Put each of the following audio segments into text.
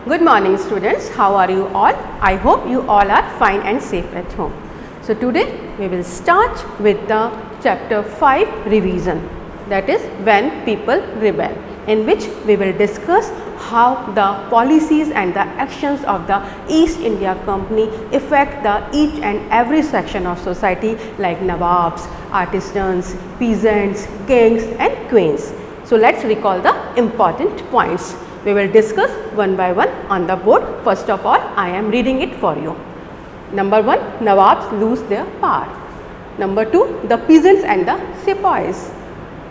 Good morning students, how are you all? I hope you all are fine and safe at home. So today we will start with the chapter 5 revision, that is when people rebel, in which we will discuss how the policies and the actions of the East India Company affect the each and every section of society like Nawabs, artisans, peasants, kings and queens. So let's recall the important points. We will discuss one by one on the board. First of all, I am reading it for you. Number 1, Nawabs lose their power. Number 2, the peasants and the Sepoys.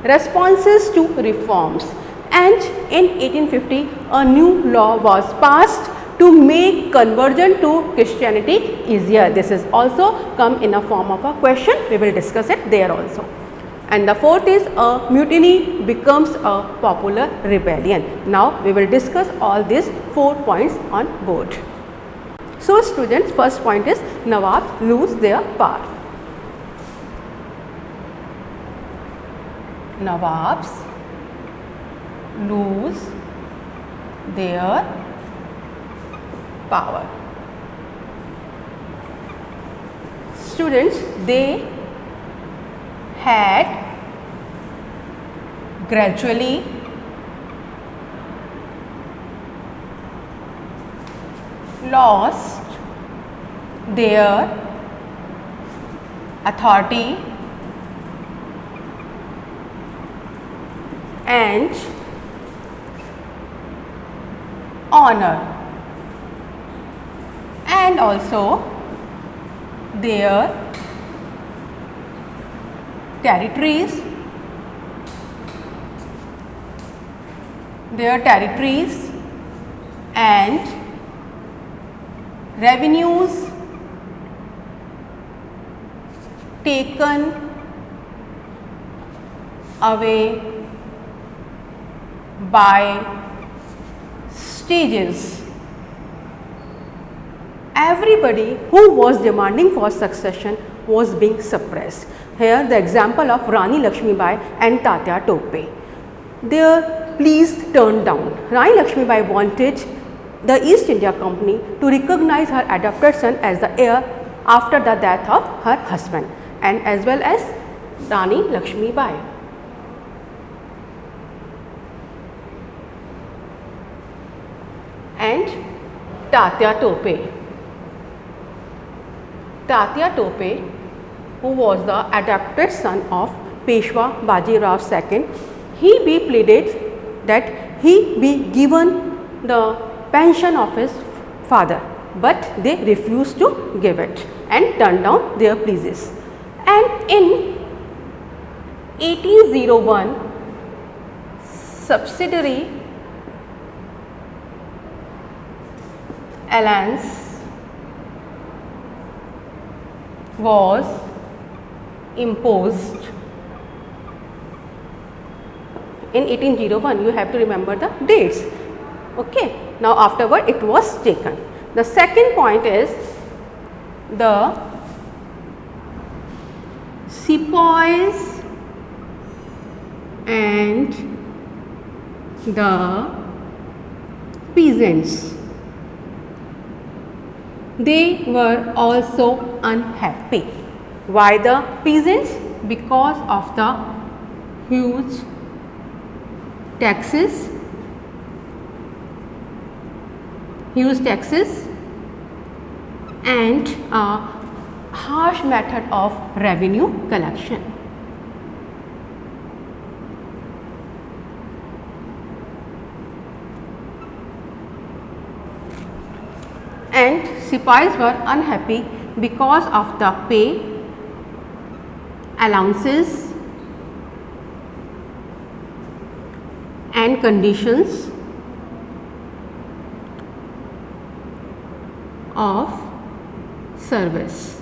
Responses to reforms. And in 1850, a new law was passed to make conversion to Christianity easier. This is also come in a form of a question. We will discuss it there also. And the fourth is a mutiny becomes a popular rebellion. Now we will discuss all these 4 points on board. So students, first point is Nawabs lose their power. Nawabs lose their power. Students, they had gradually lost their authority and honor, and also their territories and revenues taken away by stages. Everybody who was demanding for succession was being suppressed. Here the example of Rani Lakshmibai and Tatya Tope. Their pleas turned down. Rani Lakshmibai wanted the East India Company to recognize her adopted son as the heir after the death of her husband, and as well as Rani Lakshmibai. And Tatya Tope. Tatya Tope, who was the adopted son of Peshwa Bajirao II, he be pleaded that he be given the pension of his father, but they refused to give it and turned down their pleas. And in 1801, subsidiary alliance was imposed. In 1801, you have to remember the dates. Okay. Now afterward it was taken. The second point is the Sepoys and the peasants. They were also unhappy. Why the peasants? Because of the huge taxes and a harsh method of revenue collection. And Sepoys were unhappy because of the pay, allowances and conditions of service.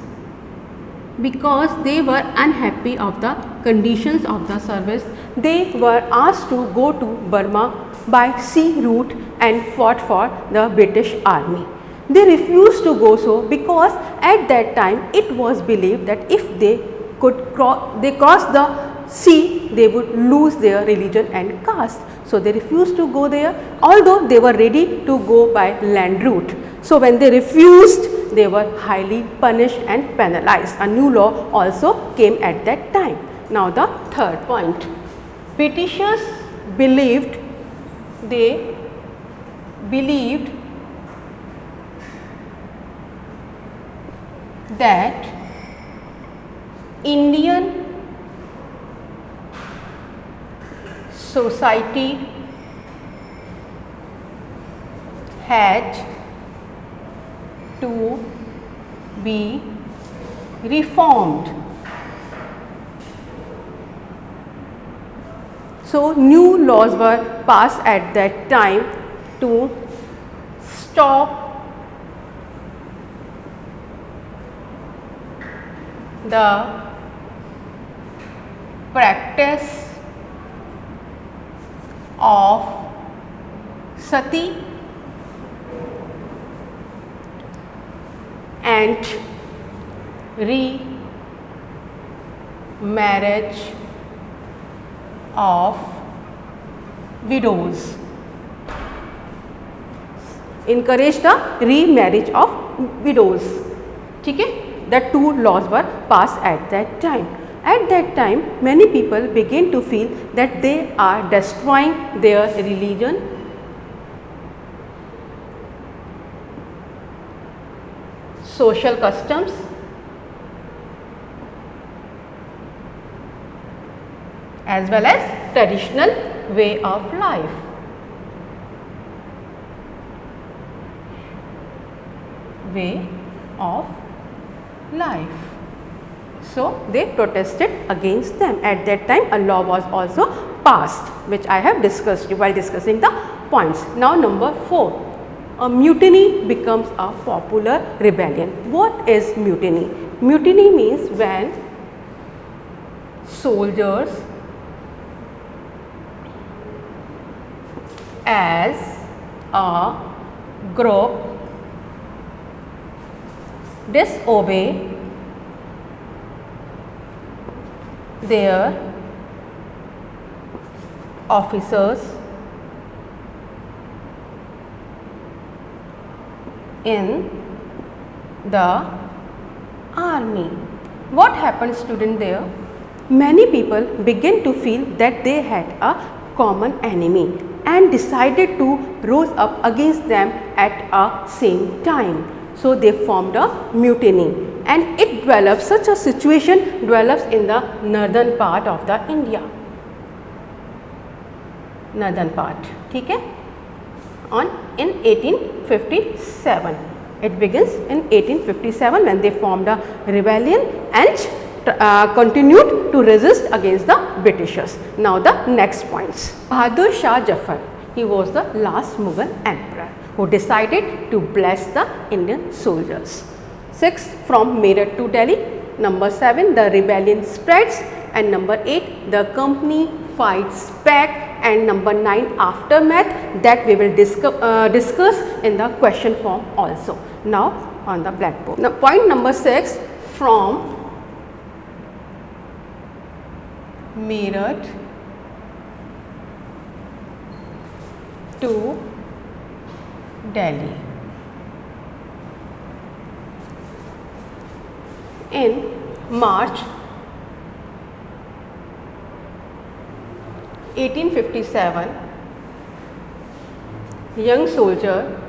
Because they were unhappy of the conditions of the service, they were asked to go to Burma by sea route and fought for the British army. They refused to go so because at that time it was believed that if they could cross the sea, they would lose their religion and caste. So they refused to go there, although they were ready to go by land route. So when they refused, they were highly punished and penalized. A new law also came at that time. Now the third point. Britishers believed that Indian society had to be reformed. So new laws were passed at that time to stop the practice of sati and remarriage of widows. Encourage the remarriage of widows. ठीक है? The two laws were passed at that time. At that time, many people began to feel that they are destroying their religion, social customs, as well as traditional way of life. So they protested against them. At that time, a law was also passed, which I have discussed while discussing the points. Now number 4, a mutiny becomes a popular rebellion. What is mutiny? Mutiny means when soldiers as a group disobey their officers in the army. What happened, student, there? Many people began to feel that they had a common enemy and decided to rise up against them at a same time. So they formed a mutiny, and it develops, such a situation develops in the northern part of the India. Northern part, ठीक है? In 1857. It begins in 1857 when they formed a rebellion and continued to resist against the Britishers. Now the next points. Bahadur Shah Jafar, he was the last Mughal emperor who decided to bless the Indian soldiers. 6, from Meerut to Delhi. Number 7, the rebellion spreads, and number 8, the company fights back, and number 9, aftermath, that we will discuss in the question form also. Now on the blackboard. Now point number 6, from Meerut to Delhi. In March 1857, young soldier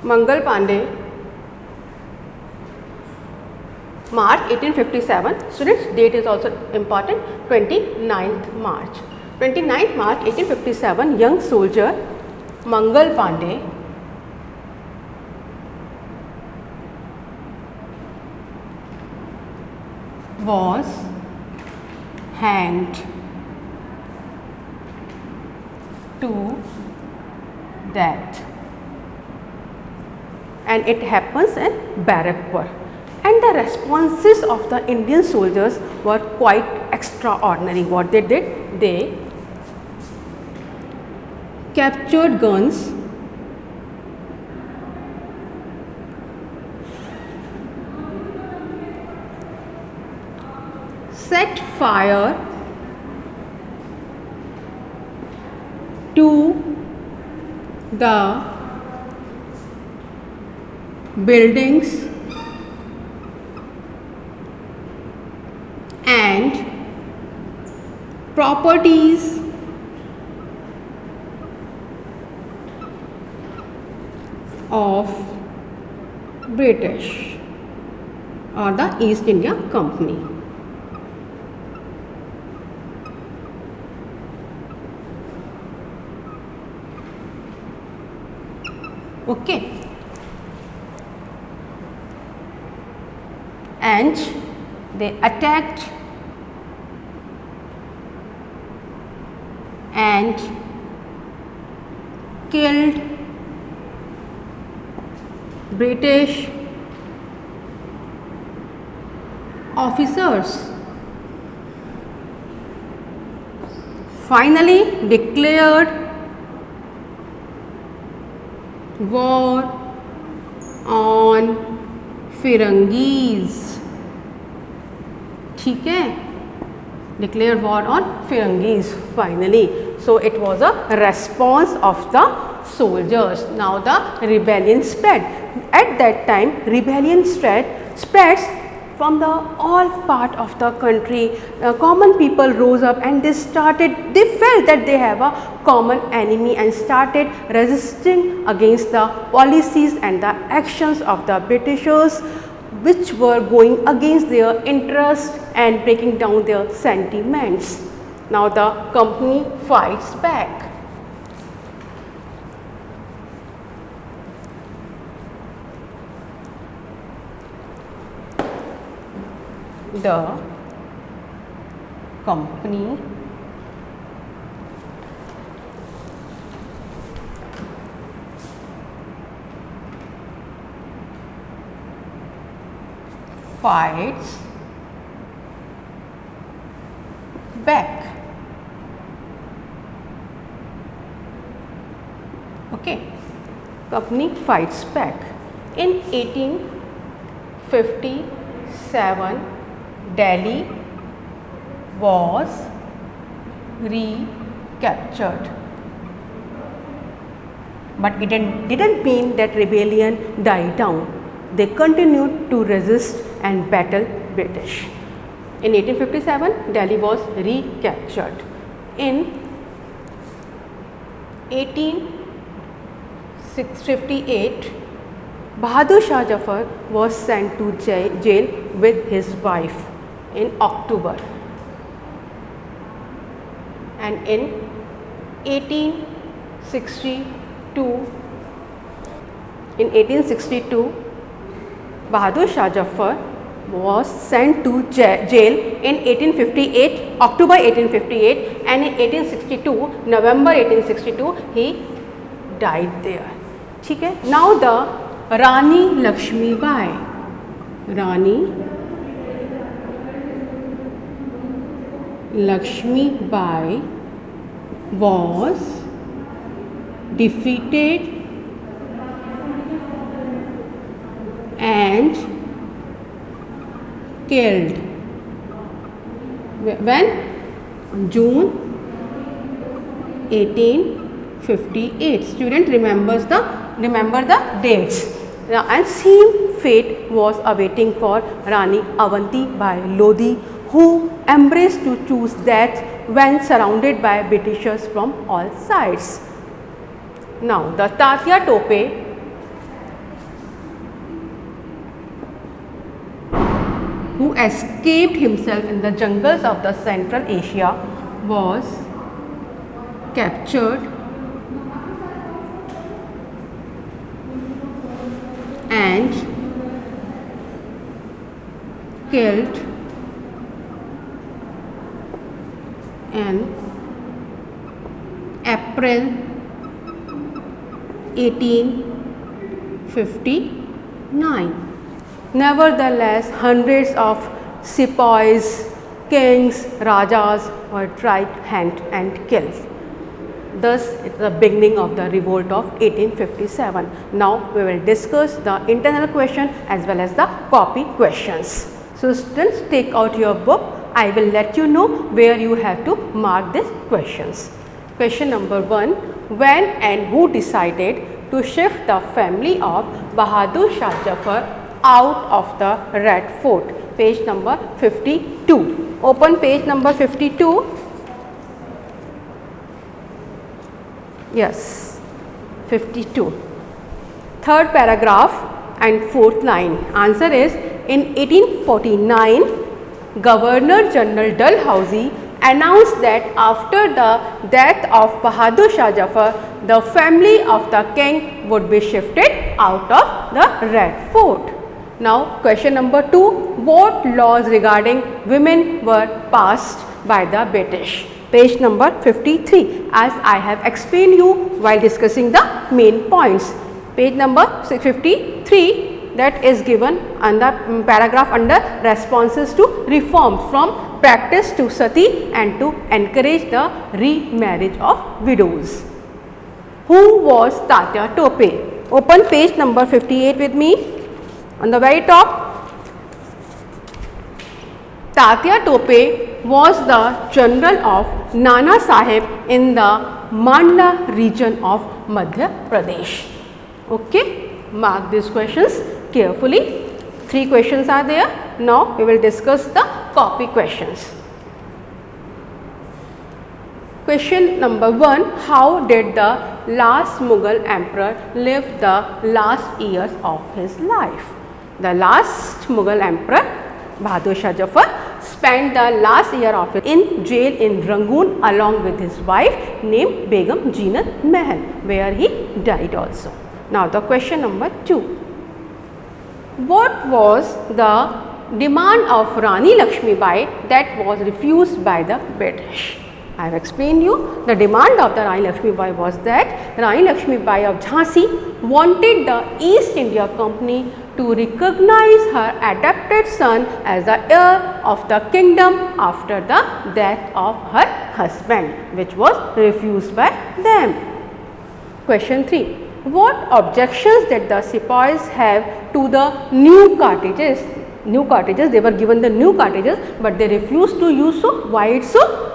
Mangal Pandey, March 1857, students, date is also important, 29th March. 29th March 1857, young soldier Mangal Pandey was hanged to death, and it happens in Barakpur. And the responses of the Indian soldiers were quite extraordinary. What they did? They captured guns, fire to the buildings and properties of British or the East India Company. Okay, and they attacked and killed British officers. Finally declared war on Firangis. ठीक है, declared war on Firangis finally. So it was a response of the soldiers. Now the rebellion spread. At that time, rebellion spreads from the all part of the country. Common people rose up and they felt that they have a common enemy and started resisting against the policies and the actions of the Britishers, which were going against their interests and breaking down their sentiments. Now the company fights back. The company fights back. Okay, company fights back. In 1857, Delhi was recaptured, but it didn't mean that rebellion died down. They continued to resist and battle British. In 1857, Delhi was recaptured. In 1858, Bahadur Shah Jafar was sent to jail with his wife in October, and in 1862, Bahadur Shah Jafar was sent to jail in 1858, October 1858, and in 1862, November 1862, he died there. ठीक है. Now the Rani Lakshmi Bai was defeated and killed when? June 1858. Student remember the dates. And same fate was awaiting for Rani Avanti Bai Lodi, who embraced to choose death when surrounded by Britishers from all sides. Now the Tatya Tope who escaped himself in the jungles of the Central Asia was captured and killed in April 1859. Nevertheless, hundreds of Sepoys, kings, rajas were tried, hanged and killed. Thus, it is the beginning of the revolt of 1857. Now, we will discuss the internal question as well as the copy questions. So, students, take out your book, I will let you know where you have to mark these questions. Question number 1. When and who decided to shift the family of Bahadur Shah Jafar out of the Red Fort? Page number 52. Open page number 52. Yes, 52. Third paragraph and fourth line. Answer is, in 1849, Governor General Dalhousie announced that after the death of Bahadur Shah Jafar, the family of the king would be shifted out of the Red Fort. Now, question number 2. What laws regarding women were passed by the British? Page number 53, as I have explained you while discussing the main points. Page number 53, that is given under paragraph under responses to reforms from practice to sati and to encourage the remarriage of widows. Who was Tatya Tope? Open page number 58 with me. On the very top, Tatya Tope was the general of Nana Sahib in the Mandla region of Madhya Pradesh. Okay, mark these questions carefully. 3 questions are there. Now we will discuss the copy questions. Question number 1. How did the last Mughal emperor live the last years of his life? The last Mughal emperor, Bahadur Shah Jafar, spent the last year of it in jail in Rangoon along with his wife named Begum Jeenat Mahal, where he died also. Now the question number 2. What was the demand of Rani Lakshmi Bai that was refused by the British? I have explained you the demand of the Rani Lakshmi Bai was that Rani Lakshmi Bai of Jhansi wanted the East India Company to recognize her adopted son as the heir of the kingdom after the death of her husband, which was refused by them. Question 3. What objections did the Sepoys have to the new cartridges? New cartridges, they were given the new cartridges, but they refused to use so. Why so?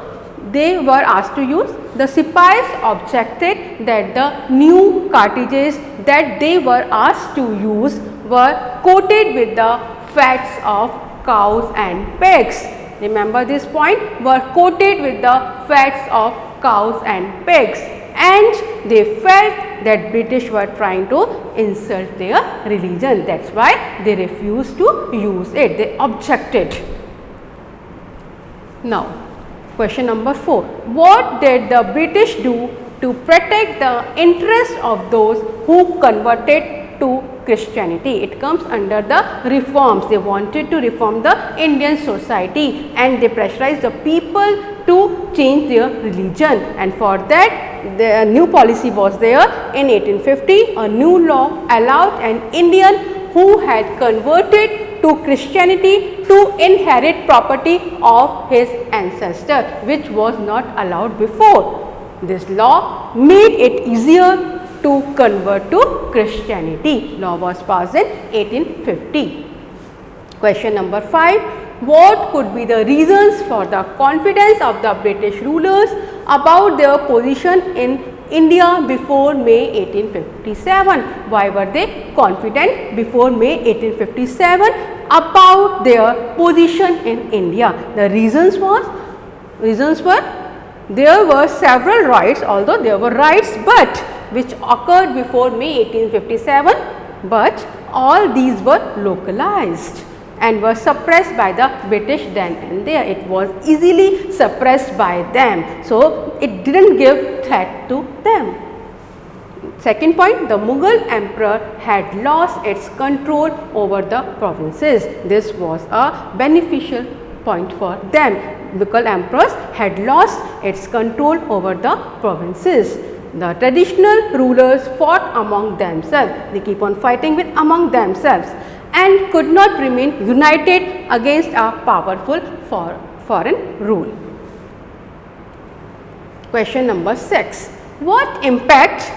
They were asked to use. The Sepoys objected that the new cartridges that they were asked to use were coated with the fats of cows and pigs. Remember this point, were coated with the fats of cows and pigs, and they felt that British were trying to insult their religion. That's why they refused to use it. They objected. Now, question number 4. What did the British do to protect the interest of those who converted to Christianity? It comes under the reforms. They wanted to reform the Indian society and they pressurized the people to change their religion, and for that the new policy was there. In 1850, a new law allowed an Indian who had converted to Christianity to inherit property of his ancestor, which was not allowed before. This law made it easier to convert to Christianity. Law was passed in 1850. Question number 5. What could be the reasons for the confidence of the British rulers about their position in India before May 1857? Why were they confident before May 1857 about their position in India? The reasons were there were several riots, although there were riots but which occurred before May 1857, but all these were localized and were suppressed by the British then and there. It was easily suppressed by them, so it didn't give threat to them. Second point, the Mughal emperor had lost its control over the provinces. This was a beneficial point for them. Mughal emperors had lost its control over the provinces. The traditional rulers fought among themselves. They keep on fighting with among themselves and could not remain united against a powerful foreign rule. Question number 6. What impact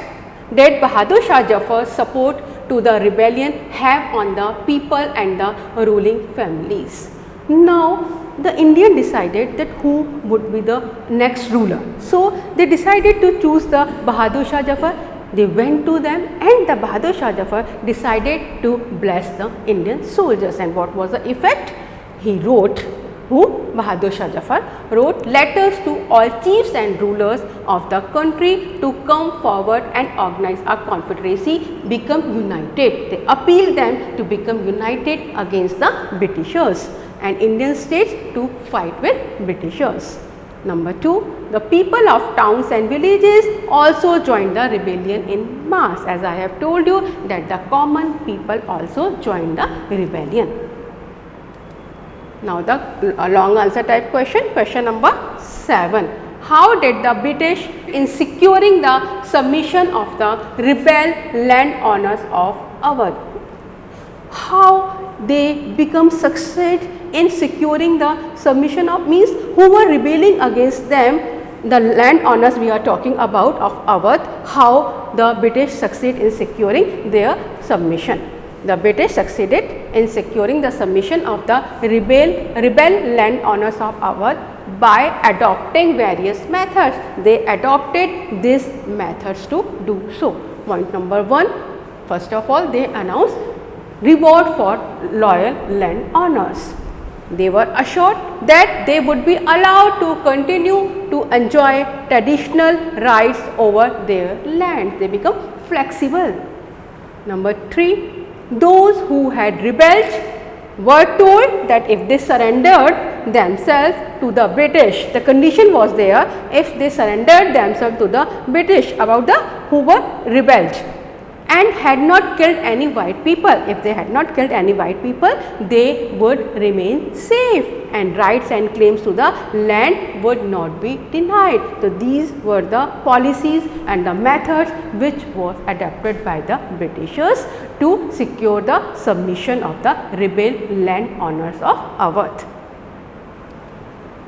did Bahadur Shah Jafar's support to the rebellion have on the people and the ruling families? Now, the Indian decided that who would be the next ruler. So, they decided to choose the Bahadur Shah Jafar. They went to them and the Bahadur Shah Jafar decided to bless the Indian soldiers. And what was the effect? He wrote, Bahadur Shah Jafar wrote letters to all chiefs and rulers of the country to come forward and organize a confederacy, become united. They appealed them to become united against the Britishers and Indian states to fight with Britishers. Number 2, the people of towns and villages also joined the rebellion in mass. As I have told you that the common people also joined the rebellion. Now, the long answer type question, question number 7. How did the British in securing the submission of the rebel landowners of Awadh? How they become succeed in securing the submission of, means who were rebelling against them, the landowners we are talking about of Awadh, how the British succeed in securing their submission. The British succeeded in securing the submission of the rebel landowners of Awadh by adopting various methods. They adopted these methods to do so. Point number 1, first of all, they announced reward for loyal landowners. They were assured that they would be allowed to continue to enjoy traditional rights over their land. They become flexible. Number 3, those who had rebelled were told that if they surrendered themselves to the British, the condition was there, if they surrendered themselves to the British about the who were rebelled and had not killed any white people, if they had not killed any white people, they would remain safe and rights and claims to the land would not be denied. So, these were the policies and the methods which was adopted by the Britishers to secure the submission of the rebel landowners of Awadh.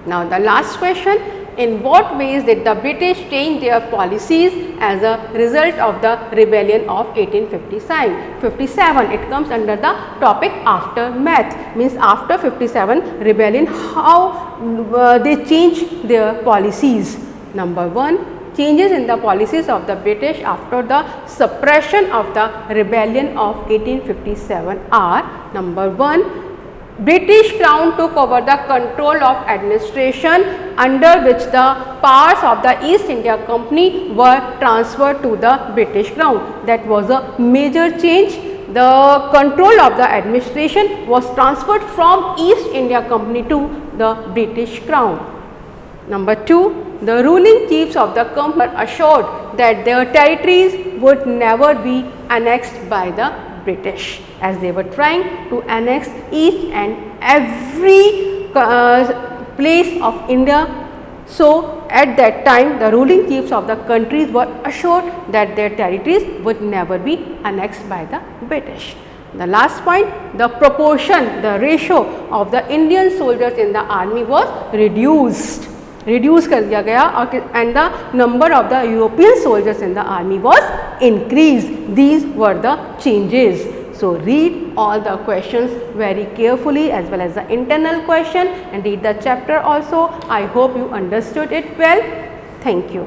Now, the last question, in what ways did the British change their policies as a result of the rebellion of 1857? It comes under the topic aftermath, means after 57 rebellion, how they changed their policies. Number 1, changes in the policies of the British after the suppression of the rebellion of 1857 are: number 1, British Crown took over the control of administration under which the powers of the East India Company were transferred to the British Crown. That was a major change. The control of the administration was transferred from East India Company to the British Crown. Number 2, the ruling chiefs of the company were assured that their territories would never be annexed by the British, as they were trying to annex each and every place of India. So, at that time the ruling chiefs of the countries were assured that their territories would never be annexed by the British. The last point, the proportion, the ratio of the Indian soldiers in the army was reduced. Reduce कर दिया गया and the number of the European soldiers in the army was increased. These were the changes. So, read all the questions very carefully as well as the internal question and read the chapter also. I hope you understood it well. Thank you.